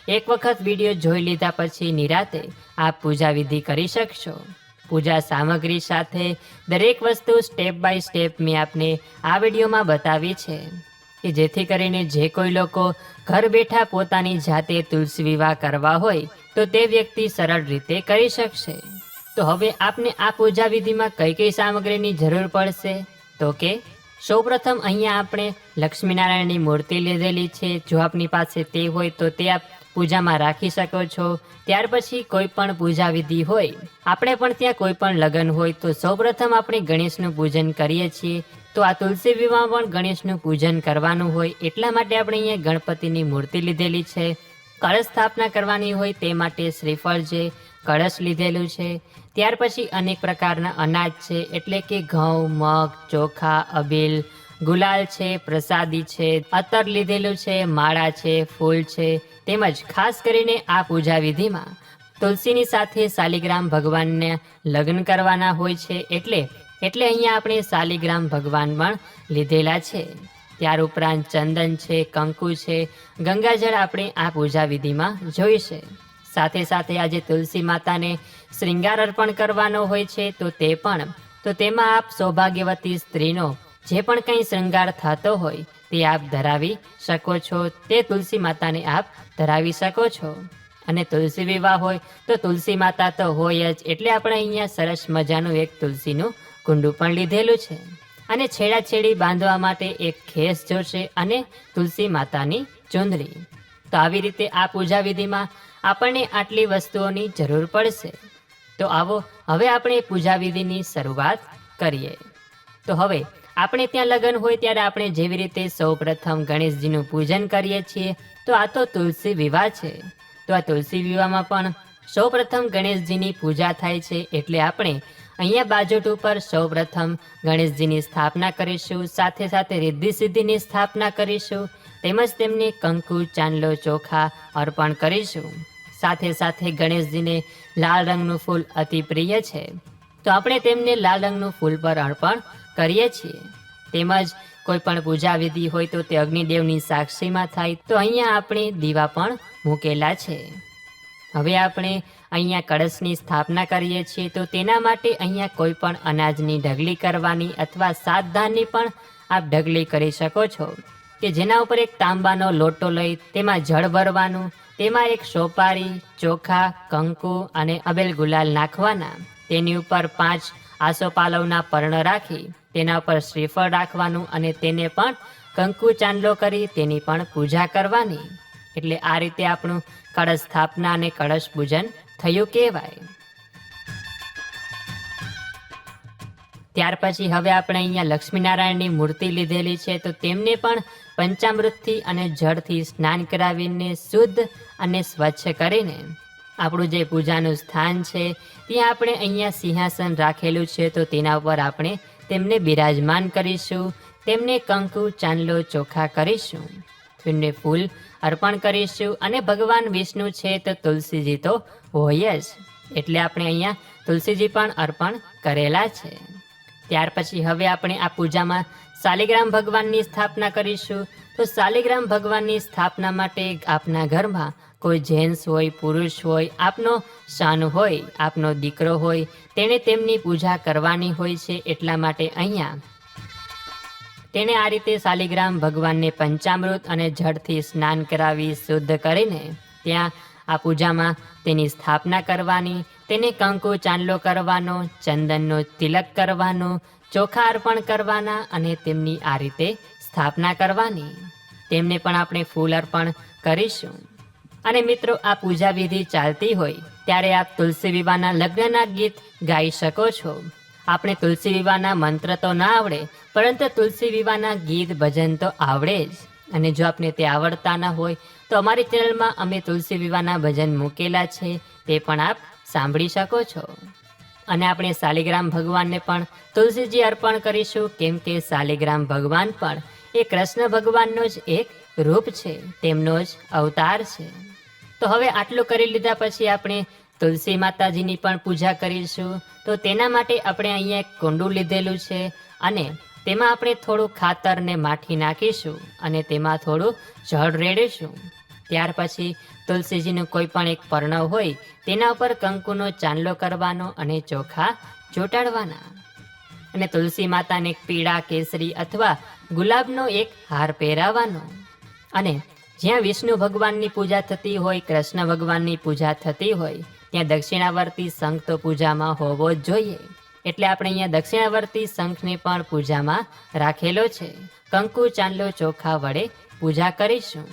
એક વખત વિડીયો જોઈ લીધા પછી નિરાતે આપ પૂજા વિધિ કરી શકશો। પૂજા સામગ્રી સાથે દરેક વસ્તુ સ્ટેપ બાય સ્ટેપ મેં આપને આ વિડીયોમાં બતાવી છે કે જેથી કરીને જે કોઈ લોકો ઘર બેઠા પોતાની જાતે તુલસી વિવાહ કરવા હોય તો તે વ્યક્તિ સરળ રીતે કરી શકશે। તો હવે આપને આ પૂજા વિધિમાં કઈ કઈ સામગ્રીની જરૂર પડશે તો કે સૌપ્રથમ અહીંયા આપણે લક્ષ્મીનારાયણની મૂર્તિ લીધેલી છે। જો આપની પાસે તે હોય તો તે આપ પૂજામાં રાખી શકો છો। ત્યાર પછી કોઈ પણ પૂજા વિધિ હોય, આપણે પણ ત્યાં કોઈ પણ લગ્ન હોય તો સૌપ્રથમ આપણે ગણેશનું પૂજન કરીએ છીએ। તો આ તુલસી વિવાહ પણ ગણેશનું પૂજન કરવાનું હોય એટલા માટે આપણે અહીંયા ગણપતિની મૂર્તિ લીધેલી છે। કળશ સ્થાપના કરવાની હોય તે માટે શ્રીફળ છે, કળશ લીધેલું છે। ત્યાર પછી અનેક પ્રકારના અનાજ છે, એટલે કે ઘઉં, મગ, ચોખા, અબીલ, ગુલાલ છે, પ્રસાદી છે, અત્તર લીધેલું છે, માળા છે, ફૂલ છે, તેમજ ખાસ કરીને આ પૂજા વિધિમાં તુલસીની સાથે શાલિગ્રામ ભગવાનને લગ્ન કરવાના હોય છે, એટલે અહીંયા આપણે શાલિગ્રામ ભગવાન પણ લીધેલા છે। ત્યાર ઉપરાંત ચંદન છે, કંકુ છે, ગંગાજળ આપણે આ પૂજા વિધિમાં જોઈશે। સાથે સાથે આજે તુલસી માતાને શ્રૃંગાર અર્પણ કરવાનો હોય છે તો તેમાં આપ સૌભાગ્યવતી સ્ત્રીનો જે પણ કંઈ શ્રૃંગાર થતો હોય તે આપ ધરાવી શકો છો। તે તુલસી માતાને આપ ધરાવી શકો છો। અને તુલસી વિવાહ હોય તો તુલસી માતા તો હોય જ, એટલે આપણે અહીંયા સરસ મજાનું એક તુલસીનું કુંડું પણ લીધેલું છે। અને છેડાછેડી બાંધવા માટે એક ખેસ જોશે અને તુલસી માતાની ચુંદડી। તો આવી રીતે આ પૂજા વિધિમાં આપણને આટલી વસ્તુઓની જરૂર પડશે। તો આવો હવે આપણે પૂજા વિધિની શરૂઆત કરીએ। તો હવે આપણે ત્યાં લગ્ન હોય ત્યારે આપણે જેવી રીતે સૌપ્રથમ ગણેશજીનું પૂજન કરીએ છીએ, તો આ તો તુલસી વિવાહ છે। તો આ તુલસી વિવાહમાં પણ સૌપ્રથમ ગણેશજીની પૂજા થાય છે, એટલે આપણે અહીંયા બાજોટ ઉપર સૌપ્રથમ ગણેશજીની સ્થાપના કરીશું। સાથે સાથે રિદ્ધિ સિદ્ધિની સ્થાપના કરીશું, તેમજ તેમને કંકુ, ચાંદલો, ચોખા અર્પણ કરીશું। સાથે સાથે ગણેશજીને લાલ રંગનું ફૂલ અતિ પ્રિય છે, તો આપણે તેમને લાલ રંગનું ફૂલ પર અર્પણ કરીએ છીએ। તેમજ કોઈ પણ પૂજા વિધિ હોય તો તે અગ્નિદેવની સાક્ષીમાં થાય, તો અહીંયા આપણે દીવા પણ મૂકેલા છે। હવે આપણે અહીંયા કળશની સ્થાપના કરીએ છીએ, તો તેના માટે અહીંયા કોઈ પણ અનાજની ઢગલી કરવાની અથવા 7 ધાનની પણ આપ ઢગલી કરી શકો છો, કે જેના ઉપર એક તાંબાનો લોટો લઈ તેમાં જળ ભરવાનું, તેમાં એક સોપારી, ચોખા, કંકુ અને અબેલ ગુલાલ નાખવાના। તેની ઉપર 5 આસોપાલવના પર્ણ રાખી તેના ઉપર શ્રીફળ રાખવાનું અને તેને પણ કંકુ ચાંદલો કરી તેની પણ પૂજા કરવાની। એટલે આ રીતે આપણું કળશ સ્થાપના અને કળશ પૂજન થયું કહેવાય। ત્યાર પછી હવે આપણે અહીંયા લક્ષ્મીનારાયણની મૂર્તિ લીધેલી છે, તો તેમને પણ પંચામૃતથી અને જળથી સ્નાન કરાવીને શુદ્ધ અને સ્વચ્છ કરીને આપણું જે પૂજાનું સ્થાન છે ત્યાં આપણે અહીંયા સિંહાસન રાખેલું છે, તો તેના ઉપર આપણે તેમને બિરાજમાન કરીશું। તેમને કંકુ, ચાંદલો, ચોખા કરીશું, તેમને ફૂલ અર્પણ કરીશું। અને ભગવાન વિષ્ણુ છે તો તુલસીજી તો હોય જ, એટલે આપણે અહીંયા તુલસીજી પણ અર્પણ કરેલા છે। ત્યાર પછી હવે આપણે આ પૂજામાં શાલિગ્રામ ભગવાનની સ્થાપના કરીશું। તો શાલિગ્રામ ભગવાનની સ્થાપના માટે આપના ઘરમાં કોઈ જેન્ટ્સ હોય, પુરુષ હોય, આપનો સન હોય, આપનો દીકરો હોય, તેણે તેમની પૂજા કરવાની હોય છે, એટલા માટે અહીંયા તેને આ રીતે શાલિગ્રામ ભગવાનને પંચામૃત અને જળથી સ્નાન કરાવી શુદ્ધ કરીને ત્યાં આ પૂજામાં તેની સ્થાપના કરવાની। તેને કંકુ ચાંદલો કરવાનો, ચંદનનો તિલક કરવાનો, ચોખા અર્પણ કરવાના અને તેમની આ રીતે સ્થાપના કરવાની। તેમને પણ આપણે ફૂલ અર્પણ કરીશું। અને મિત્રો, આ પૂજા વિધિ ચાલતી હોય ત્યારે આપ તુલસી વિવાહના લગ્નના ગીત ગાઈ શકો છો। આપણે તુલસી વિવાહના મંત્ર તો ના આવડે, પરંતુ તુલસી વિવાહના ગીત ભજન તો આવડે જ। અને જો આપને તે આવડતા ના હોય તો અમારી ચેનલમાં અમે તુલસી વિવાહના ભજન મૂકેલા છે, તે પણ આપ સાંભળી શકો છો। અને આપણે શાલિગ્રામ ભગવાનને પણ તુલસીજી અર્પણ કરીશું, કેમ કે શાલિગ્રામ ભગવાન પણ એ કૃષ્ણ ભગવાનનો જ એક રૂપ છે, તેમનો જ અવતાર છે। તો હવે આટલું કરી લીધા પછી આપણે તુલસી માતાજીની પણ પૂજા કરીશું। તો તેના માટે આપણે અહીંયા એક કુંડું લીધેલું છે અને તેમાં આપણે થોડું ખાતર ને માટી નાખીશું અને તેમાં થોડું જળ રેડીશું। ત્યાર પછી તુલસીજીનું કોઈ પણ એક પર્ણ હોય તેના ઉપર કંકુનો ચાંદલો કરવાનો અને ચોખા ચોંટાડવાના, અને તુલસી માતાને એક પીળા, કેસરી અથવા ગુલાબનો એક હાર પહેરાવવાનો. અને જ્યાં વિષ્ણુ ભગવાનની પૂજા થતી હોય, કૃષ્ણ ભગવાનની પૂજા થતી હોય, ત્યાં દક્ષિણાવર્તી શંખ તો પૂજામાં હોવો જ જોઈએ. એટલે આપણે અહીંયા દક્ષિણાવર્તી શંખને પણ પૂજામાં રાખેલો છે. કંકુ, ચાંદલો, ચોખા વડે પૂજા કરીશું.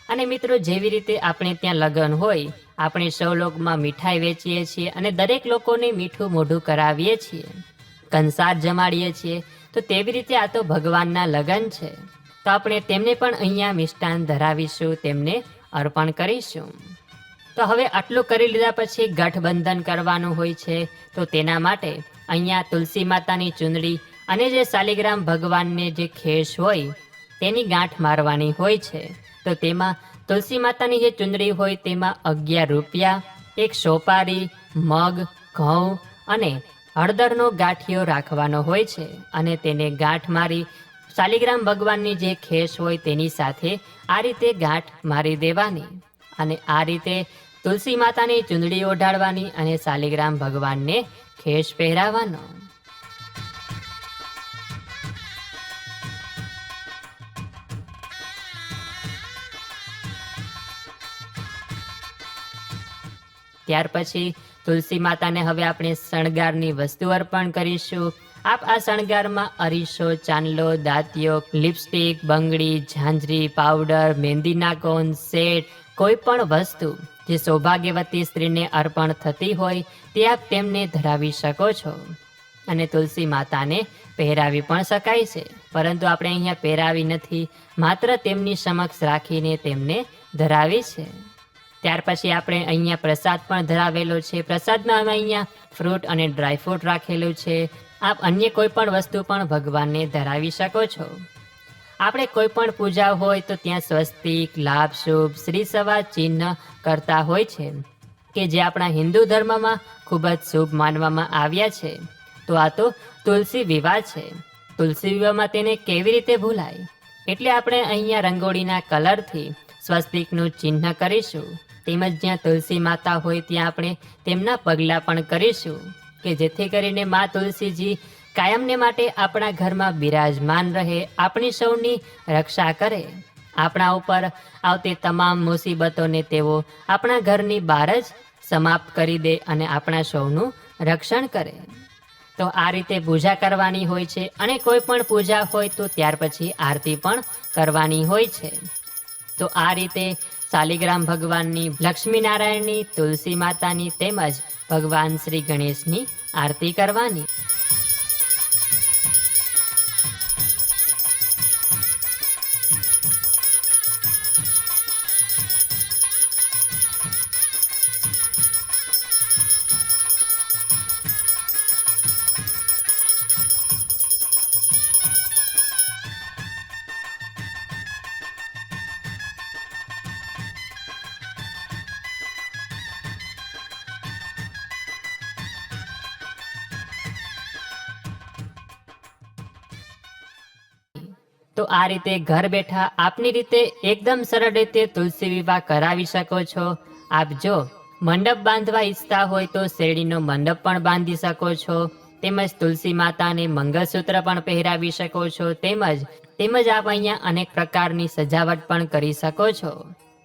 અને મિત્રો, જેવી રીતે આપણે ત્યાં લગ્ન હોય, આપણે સૌ લોકમાં મીઠાઈ વેચીએ છીએ અને દરેક લોકોને મીઠું મોઢું કરાવીએ છીએ, કંસાર જમાડીએ છીએ, તો તેવી રીતે આ તો ભગવાનના લગ્ન છે. તો આપણે તેમને પણ અહીંયા મિષ્ટાન ધરાવીશું, તેમને અર્પણ કરીશું. તો હવે આટલું કરી લીધા પછી ગઠબંધન કરવાનું હોય છે. તો તેના માટે અહીંયા તુલસી માતાની ચૂંદડી અને જે શાલિગ્રામ ભગવાનને જે ખેસ હોય તેની ગાંઠ મારવાની હોય છે. તો તેમાં તુલસી માતાની જે ચૂંદડી હોય તેમાં 11 રૂપિયા, એક સોપારી, મગ, ઘઉં અને હળદરનો ગાંઠિયો રાખવાનો હોય છે. અને તેને ગાંઠ મારી શાલિગ્રામ ભગવાનની જે ખેસ હોય તેની સાથે આ રીતે ગાંઠ મારી દેવાની. અને આ રીતે તુલસી માતાની ચૂંદડી ઓઢાડવાની અને શાલિગ્રામ ભગવાનને ખેસ પહેરાવવાનો. ત્યાર પછી તુલસી માતાને હવે આપણે શણગારની વસ્તુ અર્પણ કરીશું. આપ આ શણગારમાં અરીસો, ચાંદલો, દાંતિયો, લિપસ્ટિક, બંગડી, ઝાંઝરી, પાવડર, મહેંદીના કોન, સેટ, કોઈ પણ વસ્તુ જે સૌભાગ્યવતી સ્ત્રીને અર્પણ થતી હોય તે આપ તેમને ધરાવી શકો છો. અને તુલસી માતાને પહેરાવી પણ શકાય છે, પરંતુ આપણે અહીંયા પહેરાવી નથી, માત્ર તેમની સમક્ષ રાખીને તેમને ધરાવી છે. ત્યાર પછી આપણે અહીંયા પ્રસાદ પણ ધરાવેલો છે. પ્રસાદમાં અમે અહીંયા ફ્રૂટ અને ડ્રાયફ્રૂટ રાખેલું છે. આપ અન્ય કોઈ પણ વસ્તુ પણ ભગવાનને ધરાવી શકો છો. આપણે કોઈ પણ પૂજા હોય તો ત્યાં સ્વસ્તિક, લાભ, શુભ, શ્રી સવા ચિહ્ન કરતા હોય છે, કે જે આપણા હિન્દુ ધર્મમાં ખૂબ જ શુભ માનવામાં આવ્યા છે. તો આ તો તુલસી વિવાહ છે. તુલસી વિવાહમાં તેને કેવી રીતે ભૂલાય? એટલે આપણે અહીંયા રંગોળીના કલરથી સ્વસ્તિકનું ચિહ્ન કરીશું. તેમજ જ્યાં તુલસી માતા હોય ત્યાં આપણે તેમના પગલાં પણ કરીશું, કે જેથી કરીને મા તુલસીજી કાયમને માટે આપણા ઘરમાં બિરાજમાન રહે, આપણી સૌની રક્ષા કરે, આપણા ઉપર આવતી તમામ મુસીબતોને તેઓ આપણા ઘરની બહાર જ સમાપ્ત કરી દે અને આપણા સૌનું રક્ષણ કરે. તો આ રીતે પૂજા કરવાની હોય છે. અને કોઈ પણ પૂજા હોય તો ત્યાર પછી આરતી પણ કરવાની હોય છે. તો આ રીતે શાલિગ્રામ ભગવાનની, લક્ષ્મીનારાયણની, તુલસી માતાની તેમજ ભગવાન શ્રી ગણેશની આરતી કરવાની. તો આ રીતે ઘર બેઠા આપની રીતે એકદમ સરળ રીતે તુલસી વિવાહ કરાવી શકો છો. આપ જો મંડપ બાંધવા ઈચ્છતા હોય તો શેરડીનો મંડપ પણ બાંધી શકો છો. તેમજ તુલસી માતાને મંગળસૂત્ર પણ પહેરાવી શકો છો. તેમજ આપ અહીંયા અનેક પ્રકારની સજાવટ પણ કરી શકો છો.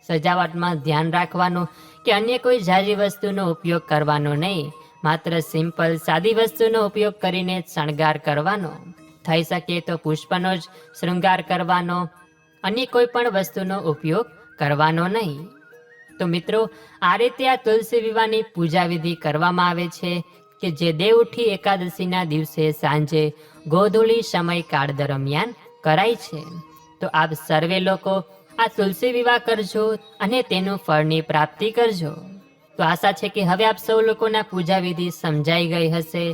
સજાવટમાં ધ્યાન રાખવાનું કે અન્ય કોઈ ઝાઝી વસ્તુનો ઉપયોગ કરવાનો નહીં, માત્ર સિમ્પલ સાદી વસ્તુનો ઉપયોગ કરીને શણગાર કરવાનો. થઈ શકે તો પુષ્પનો જ શૃંગાર કરવાનો, અન્ય કોઈ પણ વસ્તુનો ઉપયોગ કરવાનો નહીં. તો મિત્રો, આ રીતે આ તુલસી વિવાહની પૂજા વિધિ કરવામાં આવે છે, કે જે દેવઉઠી એકાદશીના દિવસે સાંજે ગોધૂળી સમયકાળ દરમિયાન કરાય છે. તો આપ સર્વે લોકો આ તુલસી વિવાહ કરજો અને તેનું ફળની પ્રાપ્તિ કરજો. તો આશા છે કે હવે આપ સૌ લોકોના પૂજા વિધિ સમજાઈ ગઈ હશે.